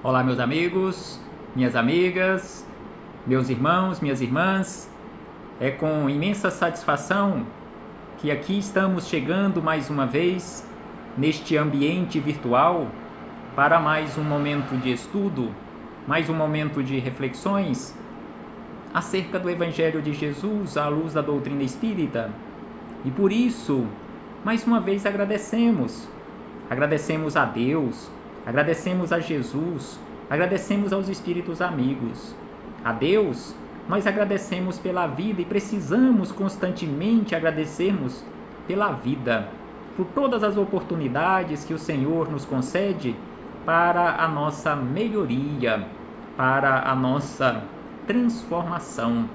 Olá, meus amigos, minhas amigas, meus irmãos, minhas irmãs. É com imensa satisfação que aqui estamos chegando mais uma vez neste ambiente virtual para mais um momento de estudo, mais um momento de reflexões acerca do Evangelho de Jesus à luz da doutrina espírita. E por isso, mais uma vez agradecemos a Deus, agradecemos a Jesus, agradecemos aos espíritos amigos. A Deus, nós agradecemos pela vida e precisamos constantemente agradecermos pela vida, por todas as oportunidades que o Senhor nos concede para a nossa melhoria, para a nossa transformação.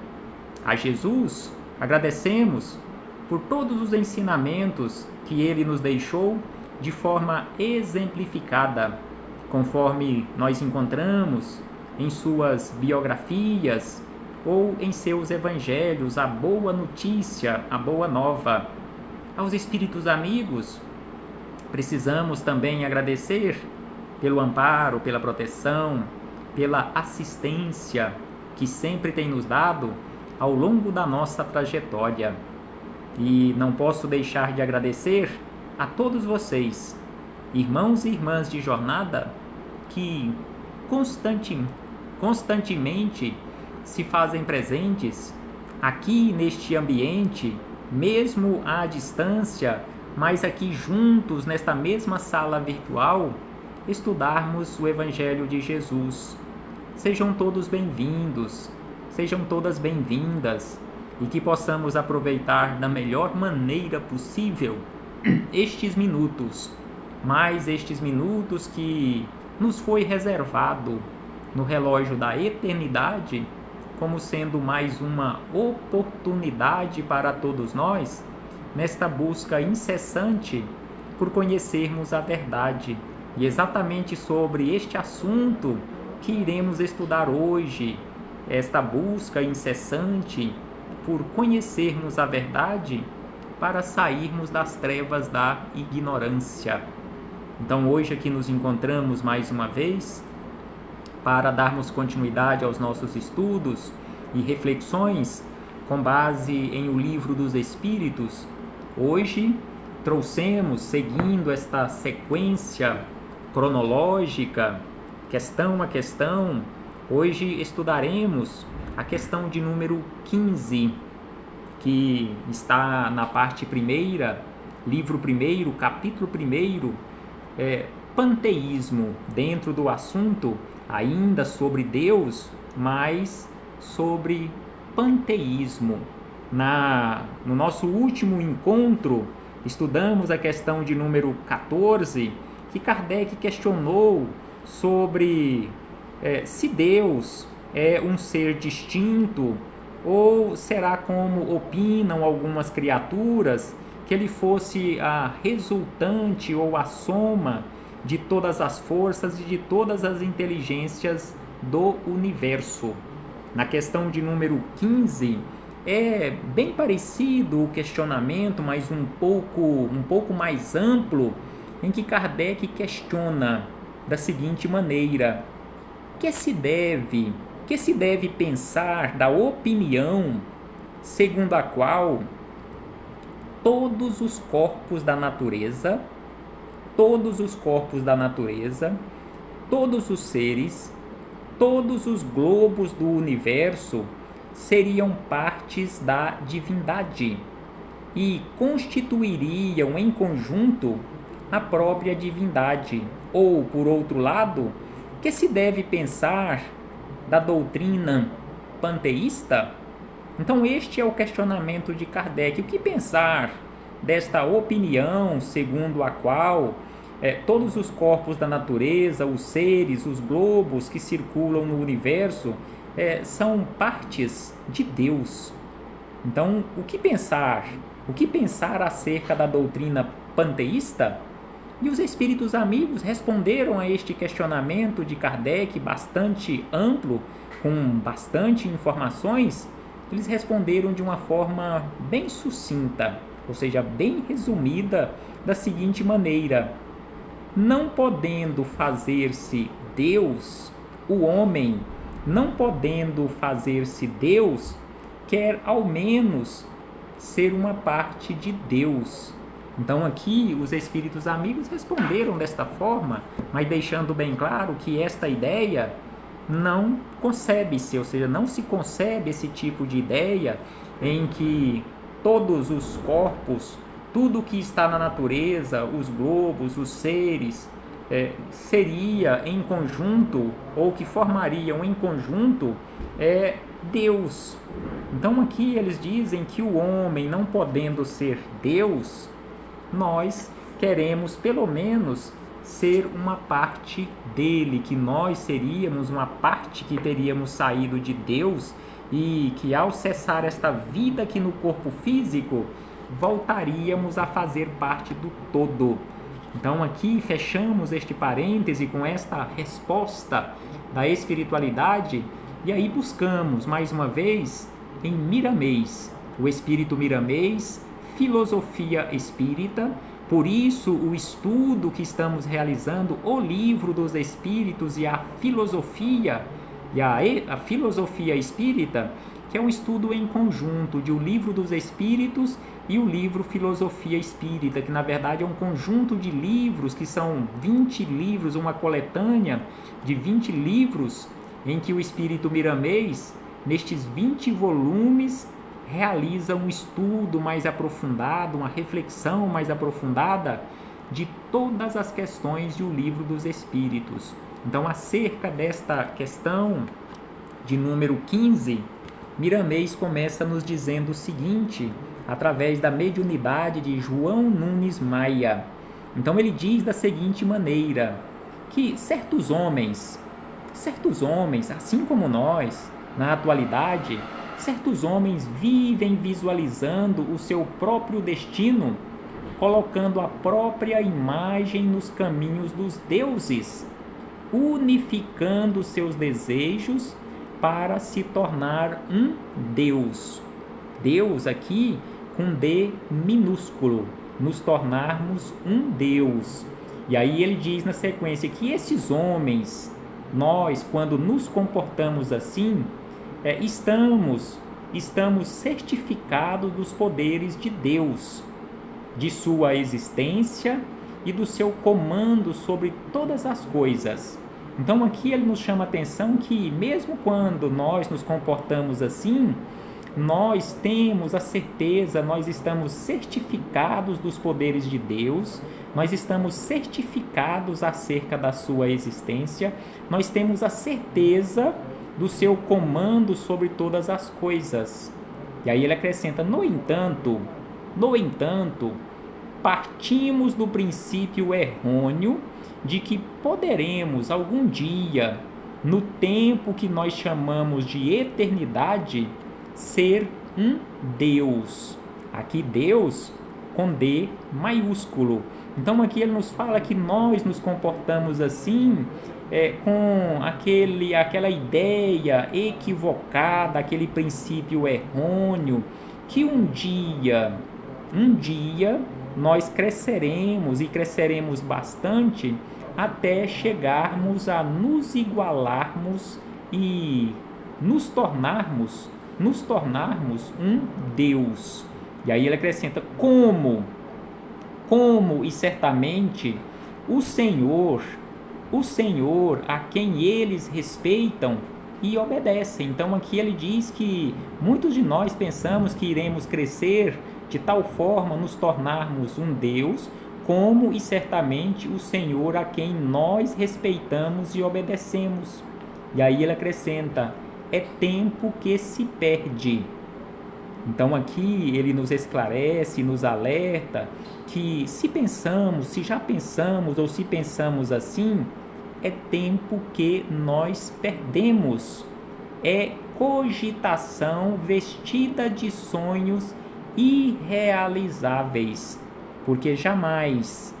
A Jesus agradecemos por todos os ensinamentos que Ele nos deixou de forma exemplificada, conforme nós encontramos em suas biografias ou em seus evangelhos, a boa notícia, a boa nova. Aos espíritos amigos, precisamos também agradecer pelo amparo, pela proteção, pela assistência que sempre tem nos dado ao longo da nossa trajetória. E não posso deixar de agradecer a todos vocês, irmãos e irmãs de jornada, que constantemente se fazem presentes aqui neste ambiente, mesmo à distância, mas aqui juntos nesta mesma sala virtual, estudarmos o Evangelho de Jesus. Sejam todos bem-vindos, sejam todas bem-vindas, e que possamos aproveitar da melhor maneira possível estes minutos, mais estes minutos que nos foi reservado no relógio da eternidade, como sendo mais uma oportunidade para todos nós, nesta busca incessante por conhecermos a verdade. E exatamente sobre este assunto que iremos estudar hoje, esta busca incessante por conhecermos a verdade para sairmos das trevas da ignorância. Então hoje aqui nos encontramos mais uma vez para darmos continuidade aos nossos estudos e reflexões com base em O Livro dos Espíritos. Hoje trouxemos, seguindo esta sequência cronológica, questão a questão, hoje estudaremos a questão de número 15, que está na parte primeira, livro primeiro, capítulo primeiro, panteísmo, dentro do assunto ainda sobre Deus, mas sobre panteísmo. No nosso último encontro, estudamos a questão de número 14, que Kardec questionou sobre se Deus é um ser distinto, ou será como opinam algumas criaturas, que ele fosse a resultante ou a soma de todas as forças e de todas as inteligências do universo. Na questão de número 15, é bem parecido o questionamento, mas um pouco mais amplo, em que Kardec questiona da seguinte maneira: que se deve pensar da opinião segundo a qual todos os corpos da natureza, todos os seres, todos os globos do universo seriam partes da divindade e constituiriam em conjunto a própria divindade? Ou, por outro lado, que se deve pensar da doutrina panteísta? Então este é o questionamento de Kardec. O que pensar desta opinião segundo a qual todos os corpos da natureza, os seres, os globos que circulam no universo são partes de Deus? Então, o que pensar? O que pensar acerca da doutrina panteísta? E os espíritos amigos responderam a este questionamento de Kardec, bastante amplo, com bastante informações. Eles responderam de uma forma bem sucinta, ou seja, bem resumida, da seguinte maneira: não podendo fazer-se Deus, o homem, não podendo fazer-se Deus, quer ao menos ser uma parte de Deus. Então aqui os espíritos amigos responderam desta forma, mas deixando bem claro que esta ideia não concebe-se, ou seja, não se concebe esse tipo de ideia em que todos os corpos, tudo que está na natureza, os globos, os seres, seria em conjunto, ou que formariam em conjunto, Deus. Então aqui eles dizem que o homem, não podendo ser Deus, nós queremos pelo menos ser uma parte dele, que nós seríamos uma parte que teríamos saído de Deus e que ao cessar esta vida aqui no corpo físico, voltaríamos a fazer parte do todo. Então aqui fechamos este parêntese com esta resposta da espiritualidade e aí buscamos mais uma vez em Miramês, o espírito Miramês, filosofia espírita. Por isso o estudo que estamos realizando, o livro dos espíritos e a filosofia espírita, que é um estudo em conjunto de o livro dos espíritos e o livro Filosofia Espírita, que na verdade é um conjunto de livros, que são 20 livros, uma coletânea de 20 livros, em que o espírito Miramês, nestes 20 volumes, realiza um estudo mais aprofundado, uma reflexão mais aprofundada de todas as questões do livro dos espíritos. Então, acerca desta questão de número 15, Miramês começa nos dizendo o seguinte, através da mediunidade de João Nunes Maia. Então ele diz da seguinte maneira, que certos homens, assim como nós, na atualidade, certos homens vivem visualizando o seu próprio destino, colocando a própria imagem nos caminhos dos deuses, unificando seus desejos para se tornar um Deus. Deus aqui com D minúsculo, nos tornarmos um Deus. E aí ele diz na sequência que esses homens, nós, quando nos comportamos assim, estamos certificados dos poderes de Deus, de sua existência e do seu comando sobre todas as coisas. Então aqui ele nos chama a atenção que mesmo quando nós nos comportamos assim, nós temos a certeza, nós estamos certificados dos poderes de Deus, nós estamos certificados acerca da sua existência, nós temos a certeza do seu comando sobre todas as coisas. E aí ele acrescenta, no entanto, partimos do princípio errôneo de que poderemos algum dia, no tempo que nós chamamos de eternidade, ser um Deus. Aqui Deus com D maiúsculo. Então aqui ele nos fala que nós nos comportamos assim, com aquela ideia equivocada, aquele princípio errôneo, que um dia nós cresceremos e cresceremos bastante até chegarmos a nos igualarmos e nos tornarmos um Deus. E aí ele acrescenta como e certamente o Senhor a quem eles respeitam e obedecem. Então aqui ele diz que muitos de nós pensamos que iremos crescer de tal forma nos tornarmos um Deus, como e certamente o Senhor a quem nós respeitamos e obedecemos. E aí ele acrescenta, é tempo que se perde. Então aqui ele nos esclarece, nos alerta que se já pensamos ou se pensamos assim, é tempo que nós perdemos. É cogitação vestida de sonhos irrealizáveis, porque jamais,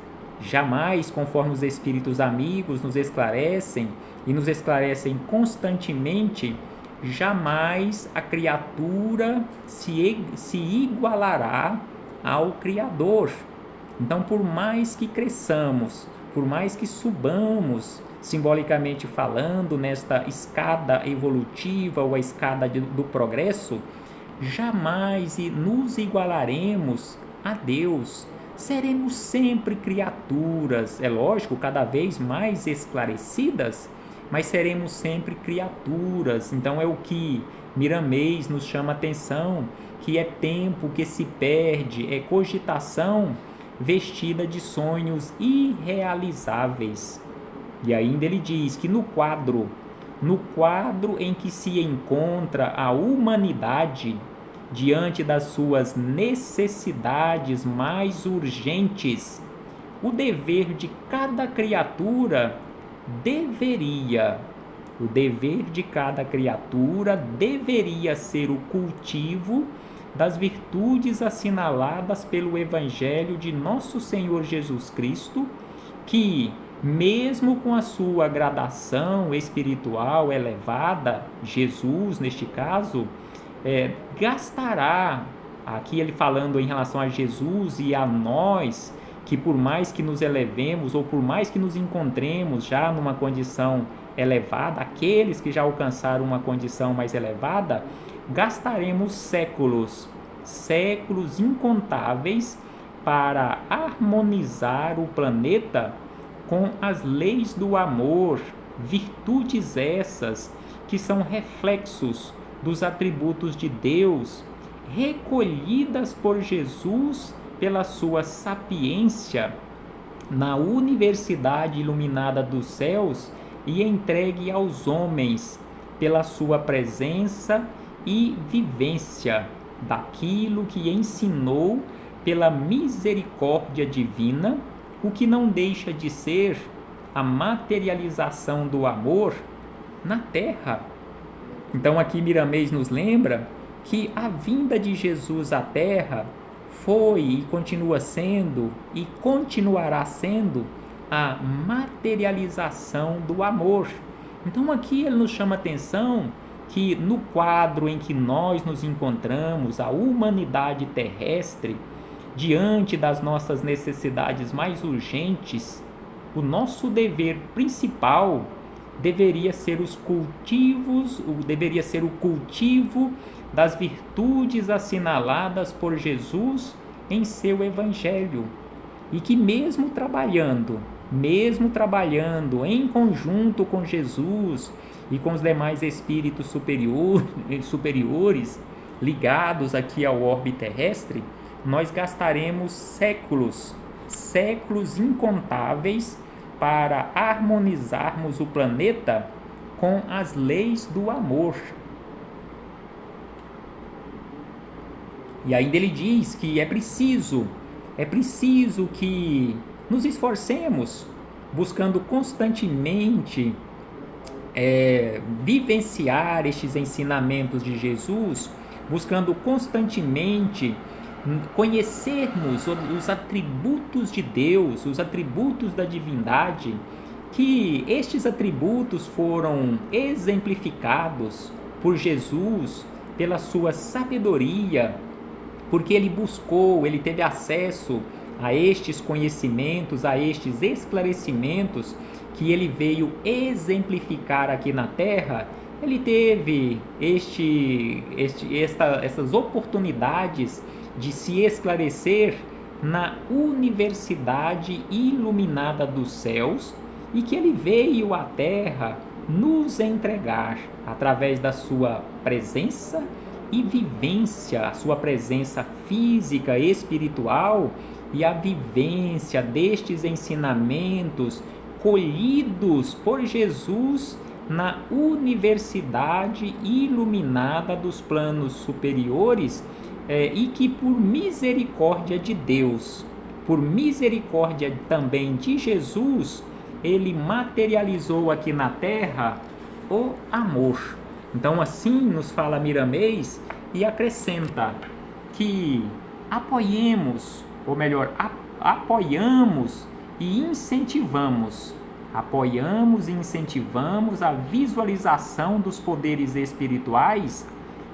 conforme os espíritos amigos nos esclarecem e nos esclarecem constantemente, jamais a criatura se igualará ao Criador. Então, por mais que cresçamos, por mais que subamos, simbolicamente falando, nesta escada evolutiva ou a escada do progresso, jamais nos igualaremos a Deus. Seremos sempre criaturas, é lógico, cada vez mais esclarecidas, mas seremos sempre criaturas. Então é o que Miramês nos chama a atenção, que é tempo que se perde, é cogitação vestida de sonhos irrealizáveis. E ainda ele diz que no quadro em que se encontra a humanidade diante das suas necessidades mais urgentes, o dever de cada criatura deveria ser o cultivo das virtudes assinaladas pelo Evangelho de Nosso Senhor Jesus Cristo, que, mesmo com a sua gradação espiritual elevada, Jesus, neste caso, gastará, aqui ele falando em relação a Jesus e a nós, que por mais que nos elevemos ou por mais que nos encontremos já numa condição elevada, aqueles que já alcançaram uma condição mais elevada, gastaremos séculos incontáveis para harmonizar o planeta com as leis do amor, virtudes essas que são reflexos dos atributos de Deus, recolhidas por Jesus pela sua sapiência na universidade iluminada dos céus e entregue aos homens pela sua presença e vivência daquilo que ensinou pela misericórdia divina, o que não deixa de ser a materialização do amor na terra. Então aqui Miramês nos lembra que a vinda de Jesus à terra foi e continua sendo e continuará sendo a materialização do amor. Então aqui ele nos chama a atenção que no quadro em que nós nos encontramos, a humanidade terrestre, diante das nossas necessidades mais urgentes, o nosso dever principal deveria ser o cultivo das virtudes assinaladas por Jesus em seu Evangelho, e que mesmo trabalhando em conjunto com Jesus e com os demais espíritos superiores ligados aqui ao orbe terrestre, nós gastaremos séculos incontáveis para harmonizarmos o planeta com as leis do amor. E ainda ele diz que é preciso que nos esforcemos, buscando constantemente vivenciar estes ensinamentos de Jesus, buscando constantemente conhecermos os atributos de Deus, os atributos da divindade, que estes atributos foram exemplificados por Jesus pela sua sabedoria, porque ele teve acesso a estes conhecimentos, a estes esclarecimentos que ele veio exemplificar aqui na Terra. Ele teve essas oportunidades de se esclarecer na universidade iluminada dos céus, e que ele veio à Terra nos entregar através da sua presença e vivência, a sua presença física, espiritual, e a vivência destes ensinamentos colhidos por Jesus na universidade iluminada dos planos superiores, e que por misericórdia de Deus, por misericórdia também de Jesus, ele materializou aqui na Terra o amor. Então assim nos fala Miramês e acrescenta que apoiamos e incentivamos a visualização dos poderes espirituais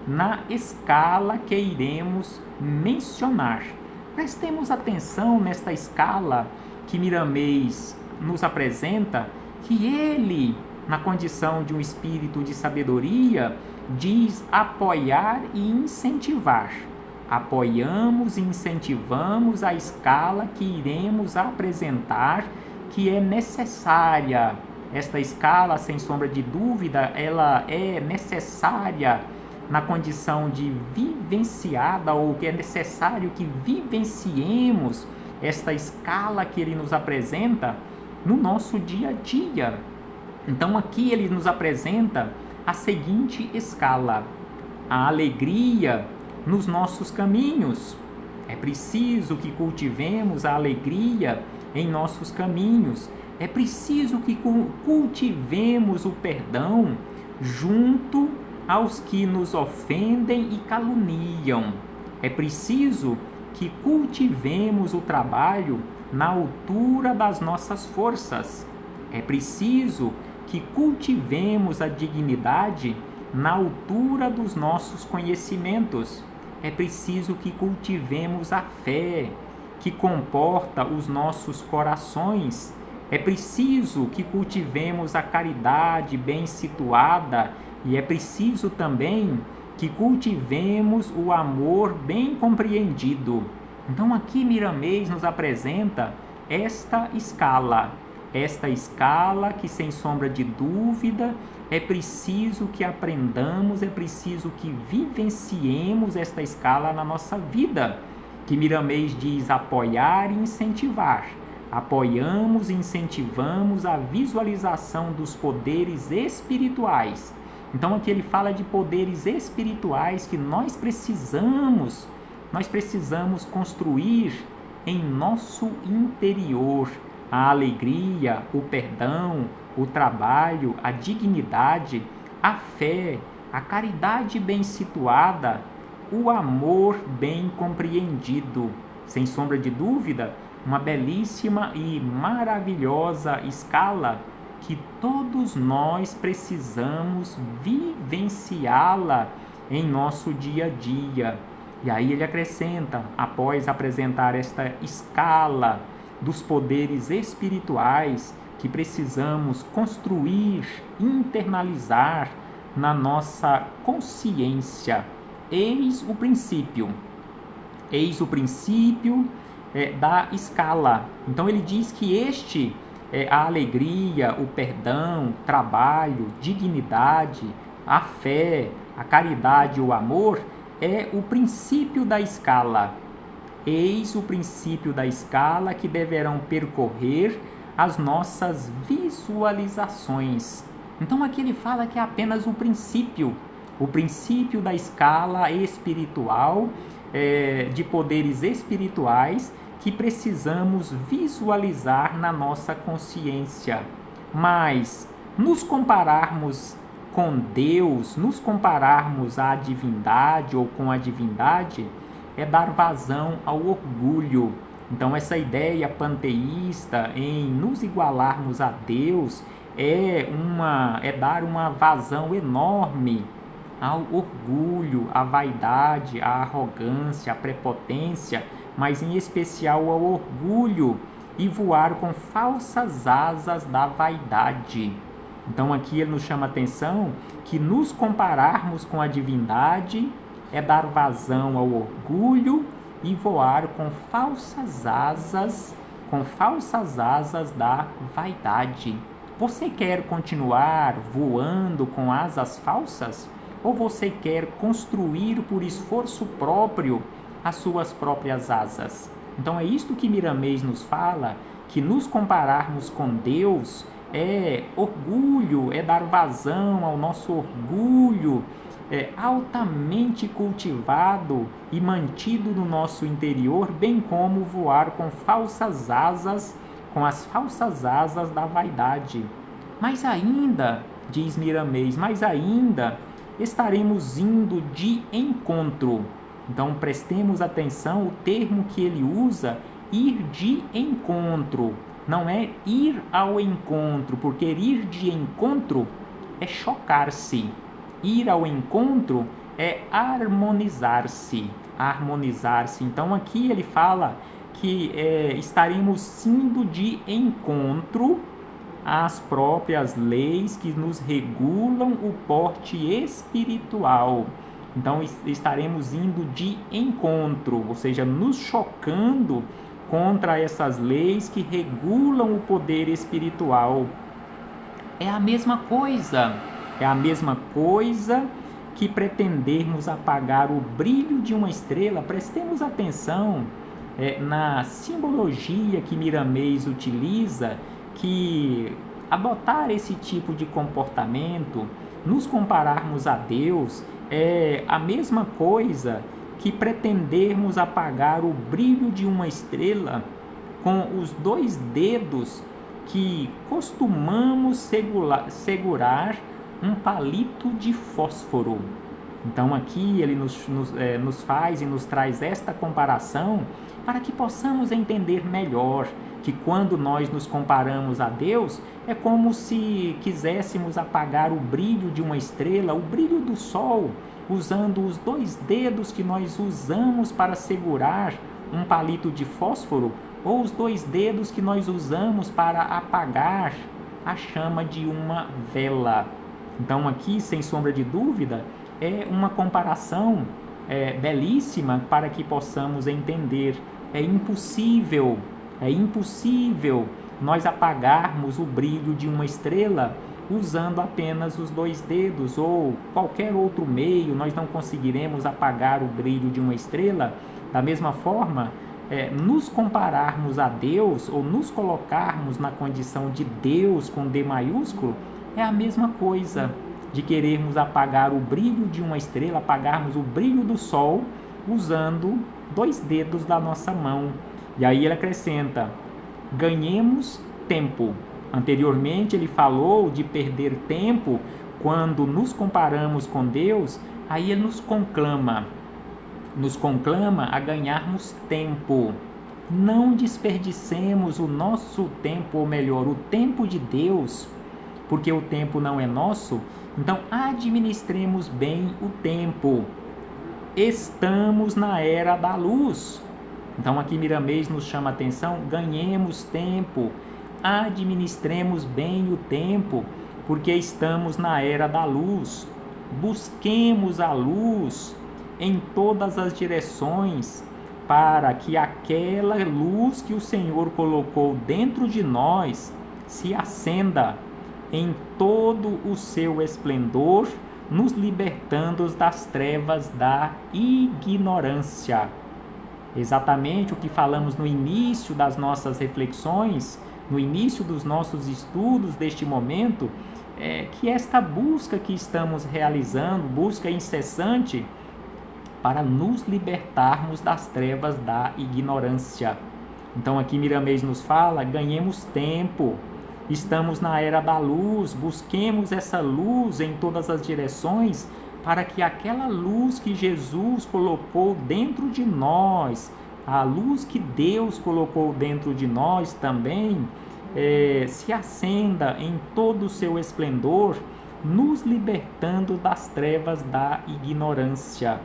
na escala que iremos mencionar. Prestemos atenção nesta escala que Miramês nos apresenta que ele, na condição de um espírito de sabedoria, diz apoiar e incentivar. Apoiamos e incentivamos a escala que iremos apresentar, que é necessária. Esta escala, sem sombra de dúvida, ela é necessária na condição de vivenciada, ou que é necessário que vivenciemos esta escala que ele nos apresenta no nosso dia a dia. Então aqui ele nos apresenta a seguinte escala: a alegria nos nossos caminhos. É preciso que cultivemos a alegria em nossos caminhos. É preciso que cultivemos o perdão junto aos que nos ofendem e caluniam. É preciso que cultivemos o trabalho na altura das nossas forças. É preciso que cultivemos a dignidade na altura dos nossos conhecimentos. É preciso que cultivemos a fé que comporta os nossos corações. É preciso que cultivemos a caridade bem situada e é preciso também que cultivemos o amor bem compreendido. Então aqui Miramês nos apresenta esta escala que, sem sombra de dúvida, é preciso que aprendamos, é preciso que vivenciemos esta escala na nossa vida, que Miramês diz apoiar e incentivar. Apoiamos e incentivamos a visualização dos poderes espirituais. Então aqui ele fala de poderes espirituais que nós precisamos construir em nosso interior. A alegria, o perdão, o trabalho, a dignidade, a fé, a caridade bem situada, o amor bem compreendido. Sem sombra de dúvida, uma belíssima e maravilhosa escala que todos nós precisamos vivenciá-la em nosso dia a dia. E aí ele acrescenta, após apresentar esta escala dos poderes espirituais que precisamos construir, internalizar na nossa consciência. Eis o princípio da escala. Então ele diz que a alegria, o perdão, trabalho, dignidade, a fé, a caridade, o amor, é o princípio da escala. Eis o princípio da escala que deverão percorrer as nossas visualizações. Então aqui ele fala que é apenas o princípio da escala espiritual, de poderes espirituais que precisamos visualizar na nossa consciência. Mas nos compararmos com Deus, nos compararmos à divindade ou com a divindade, é dar vazão ao orgulho. Então essa ideia panteísta em nos igualarmos a Deus é dar uma vazão enorme ao orgulho, à vaidade, à arrogância, à prepotência, mas em especial ao orgulho, e voar com falsas asas da vaidade. Então aqui ele nos chama a atenção que nos compararmos com a divindade é dar vazão ao orgulho e voar com falsas asas da vaidade. Você quer continuar voando com asas falsas? Ou você quer construir por esforço próprio as suas próprias asas? Então é isto que Miramês nos fala, que nos compararmos com Deus é orgulho, é dar vazão ao nosso orgulho, altamente cultivado e mantido no nosso interior, bem como voar com falsas asas, com as falsas asas da vaidade. Mas ainda, diz Miramês, estaremos indo de encontro. Então prestemos atenção, o termo que ele usa, ir de encontro, não é ir ao encontro, porque ir de encontro é chocar-se. Ir ao encontro é harmonizar-se. Então aqui ele fala que estaremos indo de encontro às próprias leis que nos regulam o porte espiritual. Então estaremos indo de encontro, ou seja, nos chocando contra essas leis que regulam o poder espiritual. É a mesma coisa que pretendermos apagar o brilho de uma estrela. Prestemos atenção na simbologia que Miramês utiliza, que adotar esse tipo de comportamento, nos compararmos a Deus, é a mesma coisa que pretendermos apagar o brilho de uma estrela com os 2 dedos que costumamos segurar um palito de fósforo. Então aqui ele nos faz e nos traz esta comparação para que possamos entender melhor que quando nós nos comparamos a Deus, é como se quiséssemos apagar o brilho de uma estrela, o brilho do sol, usando os 2 dedos que nós usamos para segurar um palito de fósforo, ou os 2 dedos que nós usamos para apagar a chama de uma vela. Então aqui, sem sombra de dúvida, é uma comparação belíssima para que possamos entender. É impossível nós apagarmos o brilho de uma estrela usando apenas os 2 dedos ou qualquer outro meio. Nós não conseguiremos apagar o brilho de uma estrela. Da mesma forma, nos compararmos a Deus ou nos colocarmos na condição de Deus com D maiúsculo é a mesma coisa de querermos apagar o brilho de uma estrela, apagarmos o brilho do sol usando 2 dedos da nossa mão. E aí ele acrescenta: ganhemos tempo. Anteriormente ele falou de perder tempo quando nos comparamos com Deus. Aí ele nos conclama a ganharmos tempo. Não desperdicemos o nosso tempo, ou melhor, o tempo de Deus, porque o tempo não é nosso. Então administremos bem o tempo. Estamos na era da luz. Então aqui Miramês nos chama a atenção: ganhemos tempo, administremos bem o tempo, porque estamos na era da luz. Busquemos a luz em todas as direções, para que aquela luz que o Senhor colocou dentro de nós se acenda em todo o seu esplendor, nos libertando das trevas da ignorância. Exatamente o que falamos no início das nossas reflexões, no início dos nossos estudos deste momento, que esta busca que estamos realizando, busca incessante, para nos libertarmos das trevas da ignorância. Então aqui Miramês nos fala: ganhemos tempo, estamos na era da luz, busquemos essa luz em todas as direções, para que aquela luz que Jesus colocou dentro de nós, a luz que Deus colocou dentro de nós também, se acenda em todo o seu esplendor, nos libertando das trevas da ignorância.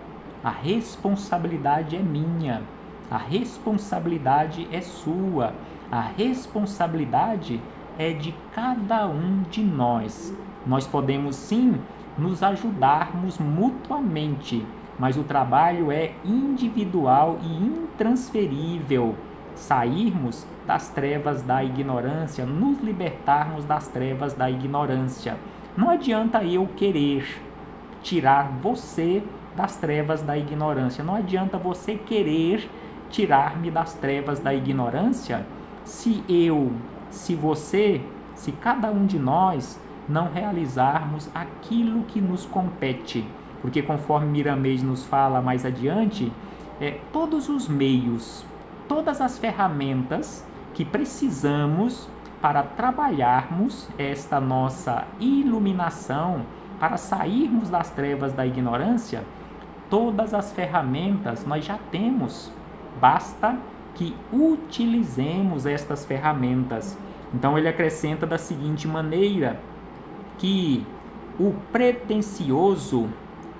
A responsabilidade é minha, a responsabilidade é sua, a responsabilidade é de cada um de nós. Nós podemos sim nos ajudarmos mutuamente, mas o trabalho é individual e intransferível. Sairmos das trevas da ignorância, nos libertarmos das trevas da ignorância. Não adianta eu querer tirar você das trevas da ignorância. Não adianta você querer tirar-me das trevas da ignorância se você, se cada um de nós não realizarmos aquilo que nos compete. Porque conforme Miramês nos fala mais adiante, todos os meios, todas as ferramentas que precisamos para trabalharmos esta nossa iluminação, para sairmos das trevas da ignorância, todas as ferramentas nós já temos. Basta que utilizemos estas ferramentas. Então ele acrescenta da seguinte maneira, que o pretensioso,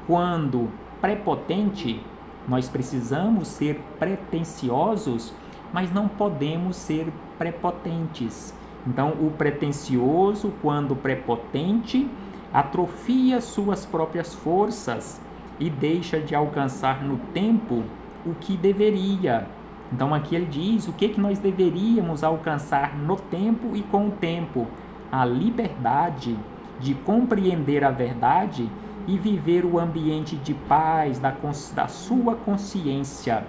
quando prepotente, nós precisamos ser pretensiosos mas não podemos ser prepotentes. Então, o pretensioso, quando prepotente, atrofia suas próprias forças e deixa de alcançar no tempo o que deveria. Então, aqui ele diz o que nós deveríamos alcançar no tempo e com o tempo: a liberdade de compreender a verdade e viver o ambiente de paz da sua consciência.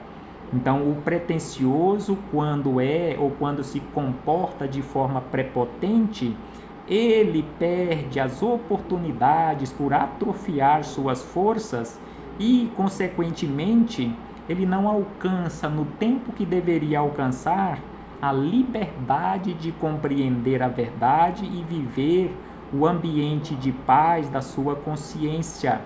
Então, o pretensioso, quando é ou quando se comporta de forma prepotente, ele perde as oportunidades por atrofiar suas forças e, consequentemente, ele não alcança no tempo que deveria alcançar a liberdade de compreender a verdade e viver o ambiente de paz da sua consciência.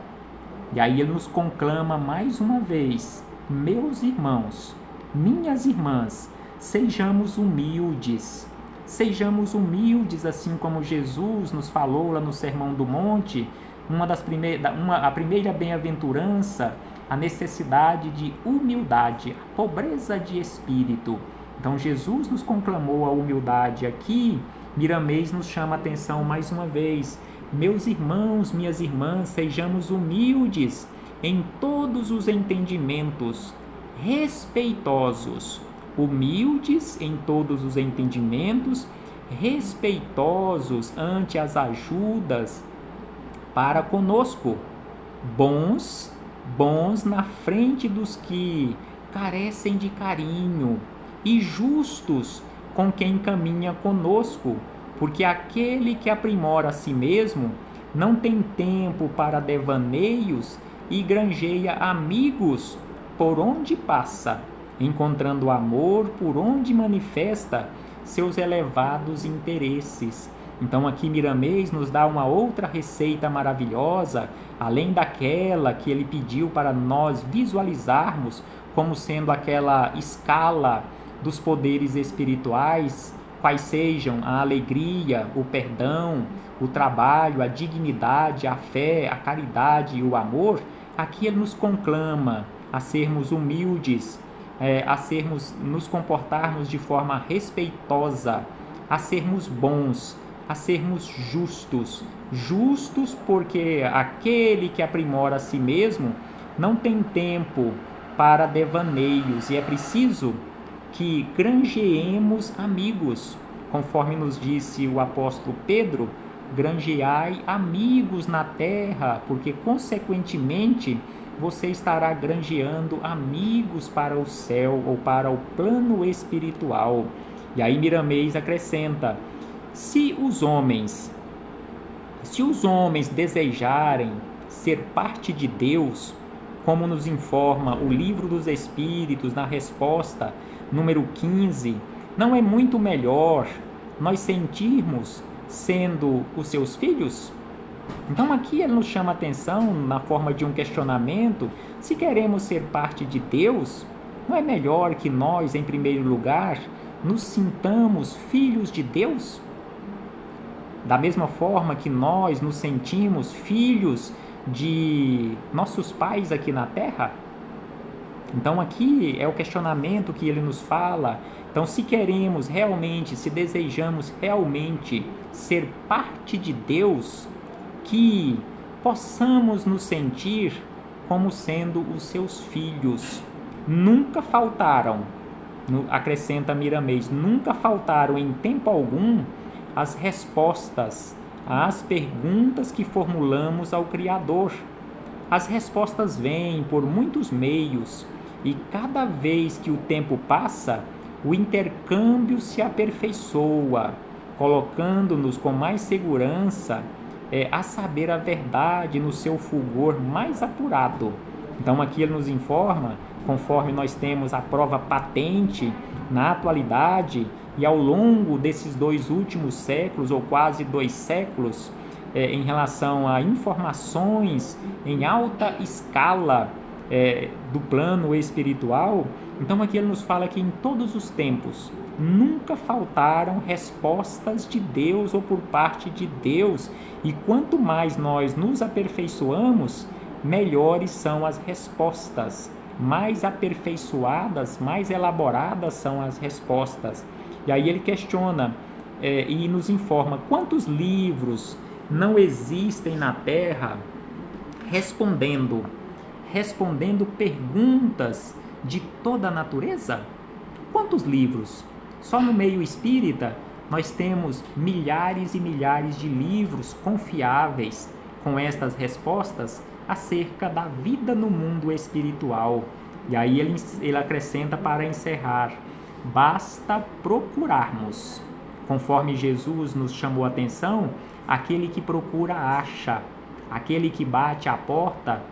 E aí ele nos conclama mais uma vez: meus irmãos, minhas irmãs, sejamos humildes. Sejamos humildes, assim como Jesus nos falou lá no Sermão do Monte, a primeira bem-aventurança, a necessidade de humildade, a pobreza de espírito. Então Jesus nos conclamou a humildade aqui. Miramês nos chama a atenção mais uma vez: meus irmãos, minhas irmãs, sejamos humildes em todos os entendimentos, respeitosos, humildes em todos os entendimentos, respeitosos ante as ajudas para conosco, bons na frente dos que carecem de carinho e justos com quem caminha conosco, porque aquele que aprimora a si mesmo não tem tempo para devaneios e granjeia amigos por onde passa, encontrando amor por onde manifesta seus elevados interesses. Então aqui Miramês nos dá uma outra receita maravilhosa, além daquela que ele pediu para nós visualizarmos como sendo aquela escala dos poderes espirituais, quais sejam a alegria, o perdão, o trabalho, a dignidade, a fé, a caridade e o amor. Aqui ele nos conclama a sermos humildes, nos comportarmos de forma respeitosa, a sermos bons, a sermos justos. Justos porque aquele que aprimora a si mesmo não tem tempo para devaneios e é preciso que granjeemos amigos. Conforme nos disse o apóstolo Pedro, granjeai amigos na terra, porque consequentemente você estará granjeando amigos para o céu ou para o plano espiritual. E aí Miramês acrescenta: se os homens desejarem ser parte de Deus, como nos informa o Livro dos Espíritos na resposta número 15, não é muito melhor nós sentirmos sendo os seus filhos? Então aqui ele nos chama a atenção na forma de um questionamento: se queremos ser parte de Deus, não é melhor que nós, em primeiro lugar, nos sintamos filhos de Deus? Da mesma forma que nós nos sentimos filhos de nossos pais aqui na Terra? Então aqui é o questionamento que ele nos fala. Então, se queremos realmente, se desejamos realmente ser parte de Deus, que possamos nos sentir como sendo os seus filhos. Nunca faltaram, acrescenta Miramês, nunca faltaram em tempo algum as respostas às perguntas que formulamos ao Criador. As respostas vêm por muitos meios e cada vez que o tempo passa, o intercâmbio se aperfeiçoa, colocando-nos com mais segurança a saber a verdade no seu fulgor mais apurado. Então aqui ele nos informa, conforme nós temos a prova patente na atualidade e ao longo desses 2 últimos séculos, ou quase 2 séculos, em relação a informações em alta escala do plano espiritual. Então aqui ele nos fala que em todos os tempos nunca faltaram respostas de Deus ou por parte de Deus, e quanto mais nós nos aperfeiçoamos, melhores são as respostas. mais aperfeiçoadas, mais elaboradas são as respostas. E aí ele questiona e nos informa quantos livros não existem na Terra respondendo perguntas de toda a natureza? Quantos livros? Só no meio espírita nós temos milhares e milhares de livros confiáveis com estas respostas acerca da vida no mundo espiritual. E aí ele acrescenta para encerrar: basta procurarmos. Conforme Jesus nos chamou a atenção, aquele que procura acha, aquele que bate a porta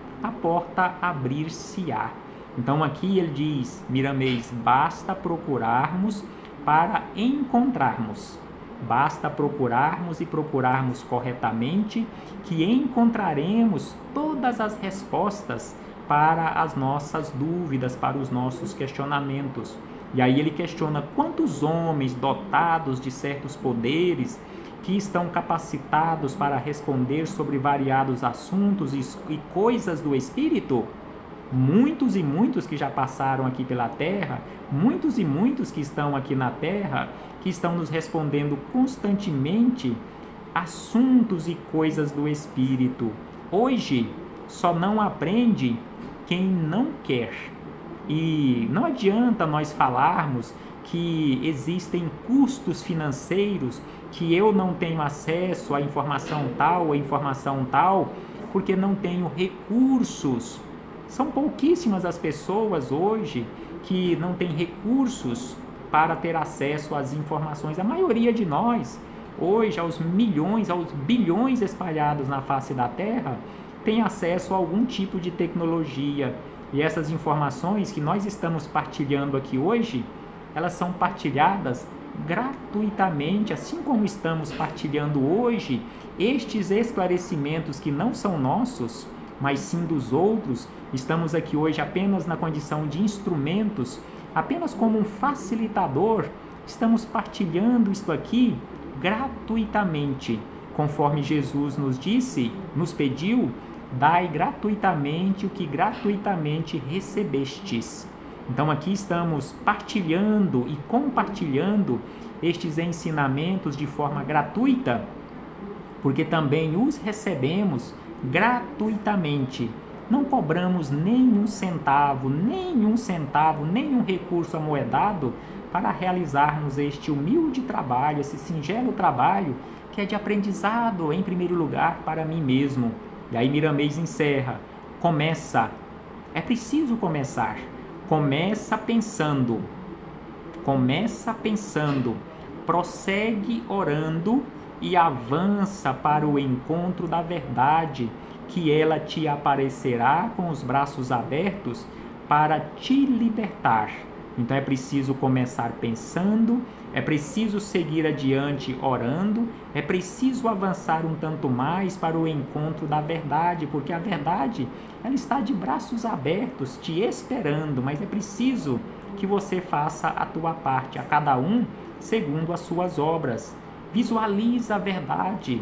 abrir-se-á. Então aqui ele diz, Miramês, basta procurarmos para encontrarmos. Basta procurarmos e procurarmos corretamente, que encontraremos todas as respostas para as nossas dúvidas, para os nossos questionamentos. E aí ele questiona quantos homens dotados de certos poderes, que estão capacitados para responder sobre variados assuntos e coisas do espírito, muitos e muitos que já passaram aqui pela Terra, muitos e muitos que estão aqui na Terra, que estão nos respondendo constantemente assuntos e coisas do espírito. Hoje só não aprende quem não quer. E não adianta nós falarmos que existem custos financeiros, que eu não tenho acesso à informação tal ou à informação tal, porque não tenho recursos. São pouquíssimas as pessoas hoje que não têm recursos para ter acesso às informações. A maioria de nós, hoje, aos milhões, aos bilhões espalhados na face da Terra, tem acesso a algum tipo de tecnologia. E essas informações que nós estamos partilhando aqui hoje, elas são partilhadas gratuitamente, assim como estamos partilhando hoje estes esclarecimentos que não são nossos, mas sim dos outros. Estamos aqui hoje apenas na condição de instrumentos, apenas como um facilitador. Estamos partilhando isto aqui gratuitamente, conforme Jesus nos disse, nos pediu: dai gratuitamente o que gratuitamente recebestes. Então aqui estamos partilhando e compartilhando estes ensinamentos de forma gratuita, porque também os recebemos gratuitamente. Não cobramos nenhum centavo, nenhum recurso amoedado para realizarmos este humilde trabalho, esse singelo trabalho que é de aprendizado em primeiro lugar para mim mesmo. E aí Miramês encerra: começa, é preciso começar. Começa pensando, prossegue orando e avança para o encontro da verdade, que ela te aparecerá com os braços abertos para te libertar. Então é preciso começar pensando, é preciso seguir adiante orando, é preciso avançar um tanto mais para o encontro da verdade, porque a verdade, ela está de braços abertos te esperando, mas é preciso que você faça a tua parte, a cada um segundo as suas obras. Visualiza a verdade,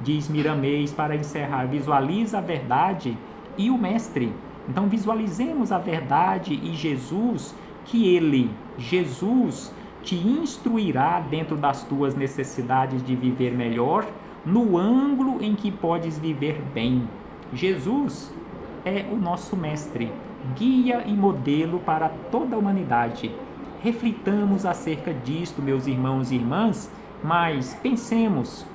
diz Miramês para encerrar, visualiza a verdade e o Mestre. Então visualizemos a verdade e Jesus, que Jesus, te instruirá dentro das tuas necessidades de viver melhor, no ângulo em que podes viver bem. Jesus é o nosso mestre, guia e modelo para toda a humanidade. Reflitamos acerca disto, meus irmãos e irmãs, mas pensemos,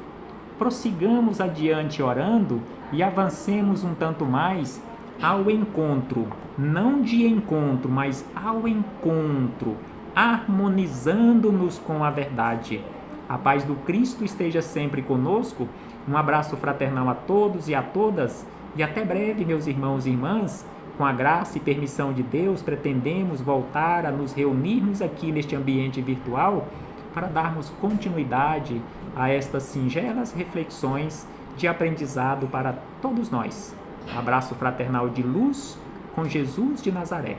prossigamos adiante orando e avancemos um tanto mais ao encontro, não de encontro, mas ao encontro, harmonizando-nos com a verdade. A paz do Cristo esteja sempre conosco. Um abraço fraternal a todos e a todas, e até breve, meus irmãos e irmãs. Com a graça e permissão de Deus, pretendemos voltar a nos reunirmos aqui neste ambiente virtual para darmos continuidade a estas singelas reflexões de aprendizado para todos nós. Abraço fraternal de luz com Jesus de Nazaré.